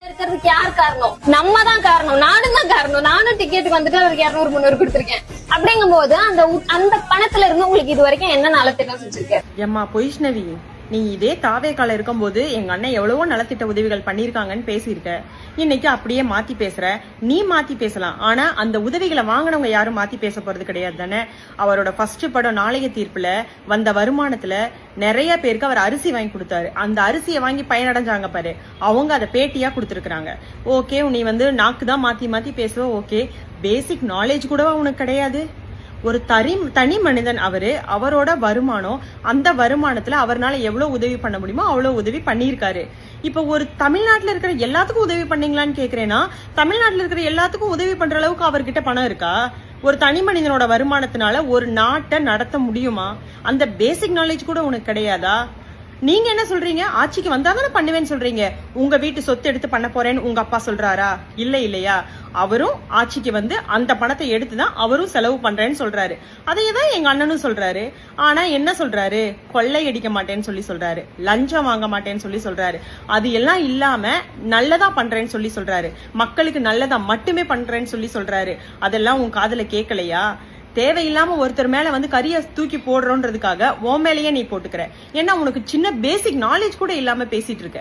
இருக்கிறதுக்கு யார் காரணம்? நம்ம தான் காரணம். நானும் தான் காரணம். நானும் டிக்கெட்டுக்கு வந்துட்டு அவருக்கு 200 300 கொடுத்திருக்கேன். அப்படிங்கும் போது அந்த பணத்துல இருந்து உங்களுக்கு இது வரைக்கும் என்ன நலத்திட்டம் செஞ்சிருக்காரு? ஏம்மா பொய்ஷ்ணவி, நீ இதே தாவேக்கால இருக்கும்போது எங்க அண்ணன் எவ்வளவோ நலத்திட்ட உதவிகள் பண்ணிருக்காங்கன்னு பேசியிருக்க. இன்னைக்கு அப்படியே மாத்தி பேசுற. நீ மாத்தி பேசலாம், ஆனா அந்த உதவிகளை வாங்கினவங்க யாரும் மாத்தி பேச போறது கிடையாது தானே. அவரோட ஃபர்ஸ்ட் படம் நாளைய தீர்ப்புல வந்த வருமானத்துல நிறைய பேருக்கு அவர் அரிசி வாங்கி கொடுத்தாரு. அந்த அரிசியை வாங்கி பயனடைஞ்சாங்க பாரு, அவங்க அதை பேட்டியா கொடுத்துருக்காங்க. ஓகே, நீ நாக்கு தான் மாத்தி மாத்தி பேசுவ. ஓகே, பேசிக் நாலேஜ் கூடவா உனக்கு கிடையாது? ஒரு தனி மனிதன் அவரோட வருமானம், அந்த வருமானத்துல அவர்னால எவ்வளவு உதவி பண்ண முடியுமோ அவ்வளவு உதவி பண்ணியிருக்காரு. இப்ப ஒரு தமிழ்நாட்டுல இருக்கிற எல்லாத்துக்கும் உதவி பண்ணீங்களான்னு கேக்குறேன்னா, தமிழ்நாட்டுல இருக்கிற எல்லாத்துக்கும் உதவி பண்ற அளவுக்கு அவர்கிட்ட பணம் இருக்கா? ஒரு தனி மனிதனோட வருமானத்தினால ஒரு நாட்டை நடத்த முடியுமா? அந்த பேசிக் நாலேஜ் கூட உனக்கு கிடையாதா? நீங்க என்ன சொல்றீங்க? ஆட்சிக்கு வந்தாதானே பண்ணுவேன்னு சொல்றீங்க. உங்க வீட்டு சொத்து எடுத்து பண்ண போறேன்னு உங்க அப்பா சொல்றாரா? இல்லையா? அவரும் ஆட்சிக்கு அந்த பணத்தை எடுத்துதான் அவரும் செலவு பண்றேன்னு சொல்றாரு. அதையேதான் எங்க அண்ணனும் சொல்றாரு. ஆனா என்ன சொல்றாரு? கொள்ளை அடிக்க மாட்டேன்னு சொல்லி சொல்றாரு, லஞ்சம் வாங்க மாட்டேன்னு சொல்லி சொல்றாரு. அது எல்லாம் இல்லாம நல்லதா பண்றேன்னு சொல்லி சொல்றாரு, மக்களுக்கு நல்லதா மட்டுமே பண்றேன்னு சொல்லி சொல்றாரு. அதெல்லாம் உன் காதுல கேட்கலையா? தேவையில்லாம ஒருத்தர் மேல கரிய தூக்கி போடுறோன்றதுக்காக உன் மேலேயே நீ போட்டுக்கிற. ஏன்னா உனக்கு சின்ன பேசிக் நாலேஜ் கூட இல்லாம பேசிட்டு இருக்க.